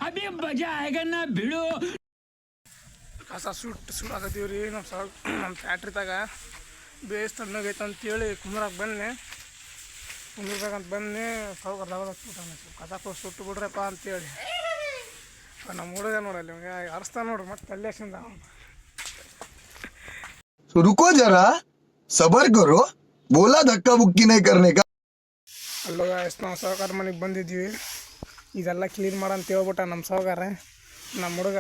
अभी मजा आएगा ना भिड़ो ಕಸ ಸುಡಾಕತ್ತೀವಿ ರೀ ನಮ್ಮ ಫ್ಯಾಕ್ಟ್ರಿದಾಗ ಬೇಸ್ ತಣ್ಣಗೈತೆ ಅಂತೇಳಿ ಕುಂದ್ರಬೇಕಂತ ಬನ್ನಿ ಸಾವುಕಾರದಾಗ ಕಸ ಸುಟ್ಟು ಬಿಡ್ರಪ್ಪ ಅಂತೇಳಿ ನಮ್ಮ ಹುಡುಗ ನೋಡಲ್ಲಿ ಅರ್ಸ್ತಾನ ನೋಡ್ರಿ ಮತ್ತೆ ಅಲ್ಲೇಸಿಂದ रुको जरा सबर करो बोला धक्का बुक्की नहीं करने का ಅಲ್ಲೋಗ ಎಷ್ಟು ನಾವು ಸಾವುಕಾರ ಮನೆಗೆ ಬಂದಿದ್ವಿ ಇದೆಲ್ಲ ಕ್ಲೀನ್ ಮಾಡಂತ ಹೇಳ್ಬಿಟ್ಟ ನಮ್ಮ ಸಾವುಕಾರ ನಮ್ಮ ಹುಡುಗ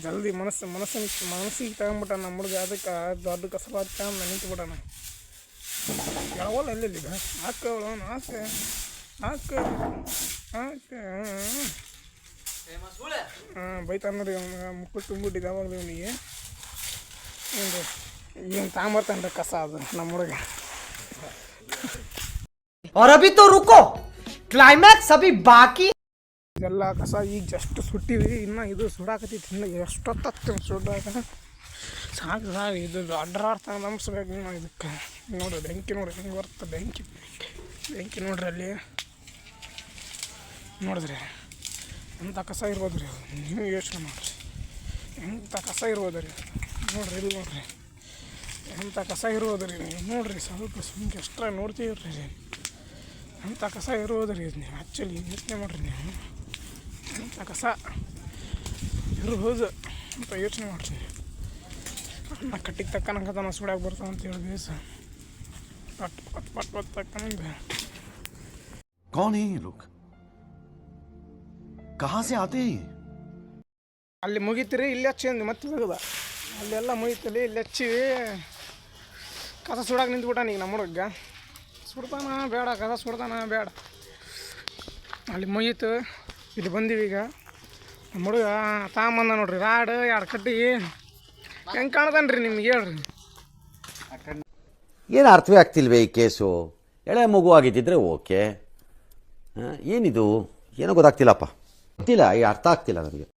ಜಲ್ದಿ ಮನಸ್ಸಿಗೆ ತಗೊಂಬಿಟ್ಟ ನಮ್ಮ ಹುಡುಗ ಅದಕ್ಕೆ ದೊಡ್ಡ ಕಸಬ ತಗೊಂಡು ನಿಂತುಬಿಟ್ಟಾನ ಯಾವಲ್ಲ ಎಲ್ಲಿಗ ಹಾಕ ಬೈತಾನ ನೋಡಿ ಮುಕ್ಕು ತುಂಬಿಟ್ಟಿದ್ದೆ ಅವಾಗ ಇವನಿಗೆ ಏನು ತಗೊಂಬರ್ತಾನೆ ಕಸ ಅದು ನಮ್ಮ ಹುಡುಗ और अभी तो रुको क्लाइमैक्स अभी बाकी ಇದೆಲ್ಲ ಕಸ ಈಗ ಜಸ್ಟ್ ಸುಟ್ಟಿವಿ ಇನ್ನು ಇದು ಸುಡಾಕತ್ತೈತಿ ಇನ್ನು ಎಷ್ಟೊತ್ತು ಸುಡಾಕ ಸಾಕು ಇದು ಅಡ್ಡಾಡ್ತಾ ನಂಬಿಸ್ಬೇಕು ಇದಕ್ಕೆ ನೋಡ್ರಿ ಬೆಂಕಿ ನೋಡ್ರಿ ಹೆಂಗೆ ಬರುತ್ತೆ ಬೆಂಕಿ ನೋಡ್ರಿ ಅಲ್ಲಿ ನೋಡಿದ್ರಿ ಎಂಥ ಕಸ ಇರ್ಬೋದು ರೀ ಅದು ನೀವು ಯೋಚನೆ ಮಾಡಿರಿ ಎಂಥ ಕಸ ಇರ್ಬೋದು ರೀ ನೋಡ್ರಿ ಇಲ್ಲಿ ನೋಡ್ರಿ ಎಂಥ ಕಸ ಇರ್ಬೋದು ರೀ ನೀವು ನೋಡ್ರಿ ಸ್ವಲ್ಪ ಸುಮ್ಕೆ ಎಷ್ಟ್ರ ನೋಡ್ತೀವಿ ರೀ ಎಂಥ ಕಸ ಇರ್ಬೋದು ರೀ ನೀವು ಆ್ಯಕ್ಚುಲಿ ಯೋಚನೆ ಮಾಡಿರಿ ನೀವು ಎಂಥ ಕಸ ಇರ್ಬೋದು ಅಂತ ಯೋಚನೆ ಮಾಡಿರಿ ನಾ ಕಟ್ಟಿಗೆ ತಕ್ಕನಂಗೆ ನಾನು ಸುಡಾಕೆ ಬರ್ತಾವ ಅಂತ ಹೇಳಿ ಬೇಸ ಪಟ್ ತಕ್ಕನಂಗೆ कौन है ये लोग कहाँ से आते हैं ಅಲ್ಲಿ ಮುಗಿತೀರಿ ಇಲ್ಲಿ ಹಚ್ಚಿ ಅಂದು ಮತ್ತೆ ತೆಗದ ಅಲ್ಲೆಲ್ಲ ಮುಗಿತಲ್ಲಿ ಇಲ್ಲಿ ಹಚ್ಚಿವಿ ಕಸ ಸುಡಾಕೆ ನಿಂತ್ಬಿಟ್ಟಾನ ಈಗ ನಮ್ಮ ಹುಡುಗ ಸುಡ್ತಾನ ಬೇಡ ಕಸ ಸುಡ್ತಾನ ಬೇಡ ಅಲ್ಲಿ ಮುಗೀತು ಇಲ್ಲಿ ಬಂದೀವಿ ಈಗ ನಮ್ಮ ಹುಡುಗ ತಾಂಬಂದ ನೋಡ್ರಿ ರಾಡ್ ಎರಡು ಕಟ್ಟಿ ಹೆಂಗೆ ಕಾಣ್ತಾನೆ ರೀ ನಿಮ್ಗೆ ಹೇಳ್ರಿ ಏನು ಅರ್ಥವೇ ಆಗ್ತಿಲ್ವೇ ಈ ಕೇಸು ಎಳೆ ಮಗು ಆಗಿದ್ದಿದ್ರೆ ಓಕೆ ಏನಿದು ಏನೋ ಗೊತ್ತಾಗ್ತಿಲ್ಲಪ್ಪ ಗೊತ್ತಿಲ್ಲ ಈ ಅರ್ಥ ಆಗ್ತಿಲ್ಲ ನನಗೆ